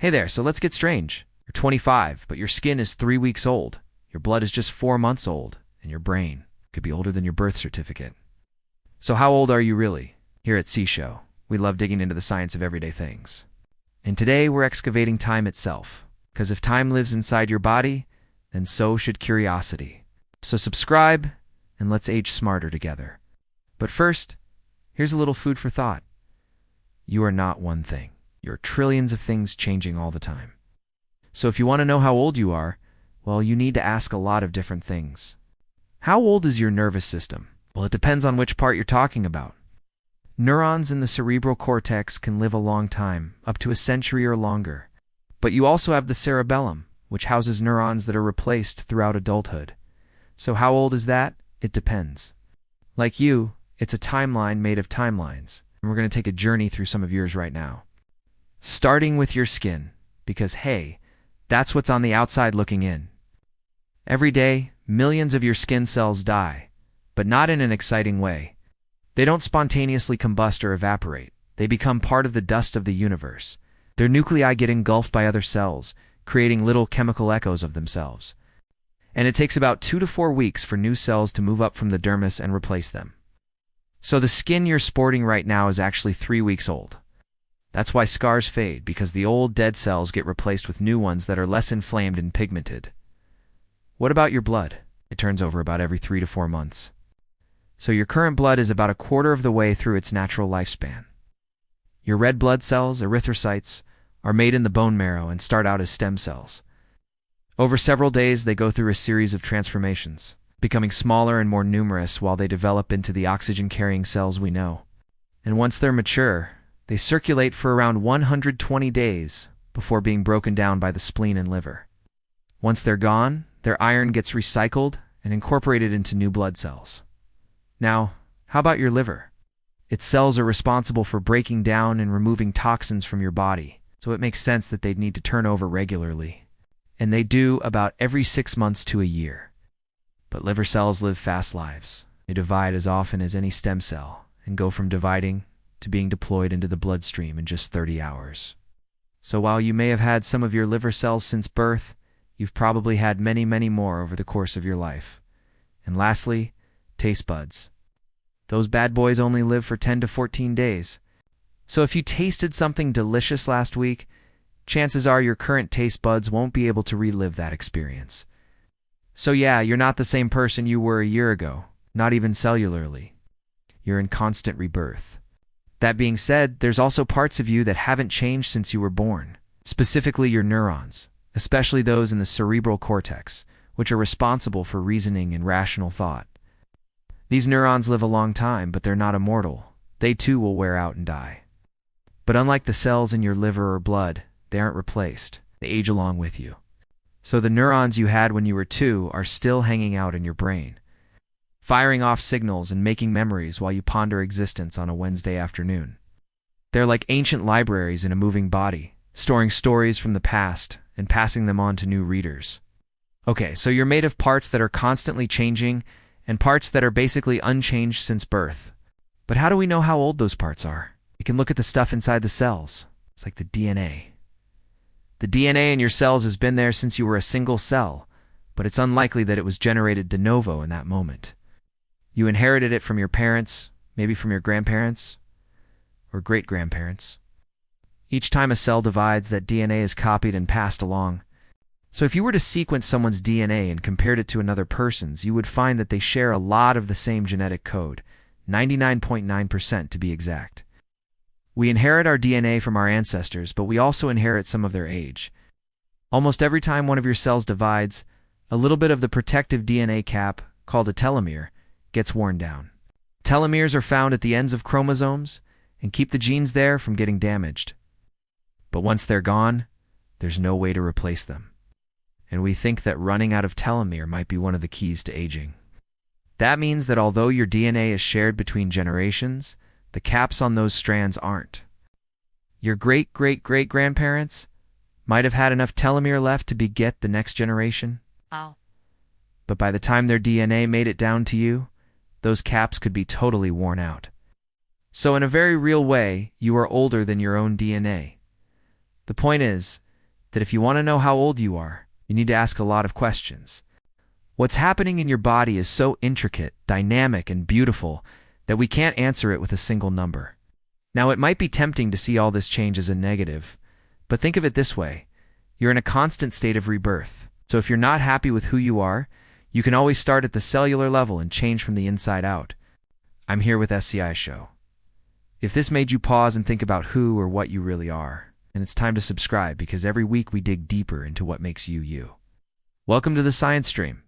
Hey there, so let's get strange. You're 25, but your skin is 3 weeks old. Your blood is just 4 months old, and your brain could be older than your birth certificate. So how old are you really? Here at C-Show, we love digging into the science of everyday things. And today we're excavating time itself. Because if time lives inside your body, then so should curiosity. So subscribe, and let's age smarter together. But first, here's a little food for thought. You are not one thing. You're trillions of things changing all the time. So if you want to know how old you are, well, you need to ask a lot of different things. How old is your nervous system? Well, it depends on which part you're talking about. Neurons in the cerebral cortex can live a long time, up to a century or longer. But you also have the cerebellum, which houses neurons that are replaced throughout adulthood. So how old is that? It depends. Like you, it's a timeline made of timelines, and we're going to take a journey through some of yours right now. Starting with your skin, because hey, that's what's on the outside looking in. Every day, millions of your skin cells die, but not in an exciting way. They don't spontaneously combust or evaporate. They become part of the dust of the universe. Their nuclei get engulfed by other cells, creating little chemical echoes of themselves. And it takes about 2 to 4 weeks for new cells to move up from the dermis and replace them. So the skin you're sporting right now is actually 3 weeks old. That's why scars fade, because the old dead cells get replaced with new ones that are less inflamed and pigmented. What about your blood? It turns over about every 3 to 4 months. So your current blood is about a quarter of the way through its natural lifespan. Your red blood cells, erythrocytes, are made in the bone marrow and start out as stem cells. Over several days, they go through a series of transformations, becoming smaller and more numerous while they develop into the oxygen-carrying cells we know. And once they're mature, they circulate for around 120 days before being broken down by the spleen and liver. Once they're gone, their iron gets recycled and incorporated into new blood cells. Now, how about your liver? Its cells are responsible for breaking down and removing toxins from your body, so it makes sense that they'd need to turn over regularly. And they do about every 6 months to a year. But liver cells live fast lives. They divide as often as any stem cell and go from dividing to being deployed into the bloodstream in just 30 hours. So while you may have had some of your liver cells since birth, you've probably had many, many more over the course of your life. And lastly, taste buds. Those bad boys only live for 10 to 14 days. So if you tasted something delicious last week, chances are your current taste buds won't be able to relive that experience. So yeah, you're not the same person you were a year ago, not even cellularly. You're in constant rebirth. That being said, there's also parts of you that haven't changed since you were born, specifically your neurons, especially those in the cerebral cortex, which are responsible for reasoning and rational thought. These neurons live a long time, but they're not immortal. They too will wear out and die. But unlike the cells in your liver or blood, they aren't replaced. They age along with you. So the neurons you had when you were 2 are still hanging out in your brain, firing off signals and making memories while you ponder existence on a Wednesday afternoon. They're like ancient libraries in a moving body, storing stories from the past and passing them on to new readers. Okay, so you're made of parts that are constantly changing and parts that are basically unchanged since birth. But how do we know how old those parts are? We can look at the stuff inside the cells. It's like the DNA. The DNA in your cells has been there since you were a single cell, but it's unlikely that it was generated de novo in that moment. You inherited it from your parents, maybe from your grandparents, or great-grandparents. Each time a cell divides, that DNA is copied and passed along. So if you were to sequence someone's DNA and compared it to another person's, you would find that they share a lot of the same genetic code, 99.9% to be exact. We inherit our DNA from our ancestors, but we also inherit some of their age. Almost every time one of your cells divides, a little bit of the protective DNA cap, called a telomere, gets worn down. Telomeres are found at the ends of chromosomes and keep the genes there from getting damaged. But once they're gone, there's no way to replace them. And we think that running out of telomere might be one of the keys to aging. That means that although your DNA is shared between generations, the caps on those strands aren't. Your great-great-great-grandparents might have had enough telomere left to beget the next generation. Wow. But by the time their DNA made it down to you, those caps could be totally worn out. So in a very real way, you are older than your own DNA. The point is, that if you want to know how old you are, you need to ask a lot of questions. What's happening in your body is so intricate, dynamic, and beautiful that we can't answer it with a single number. Now, it might be tempting to see all this change as a negative, but think of it this way. You're in a constant state of rebirth. So if you're not happy with who you are, you can always start at the cellular level and change from the inside out. I'm here with SCI Show. If this made you pause and think about who or what you really are, then it's time to subscribe, because every week we dig deeper into what makes you you. Welcome to the Science Stream.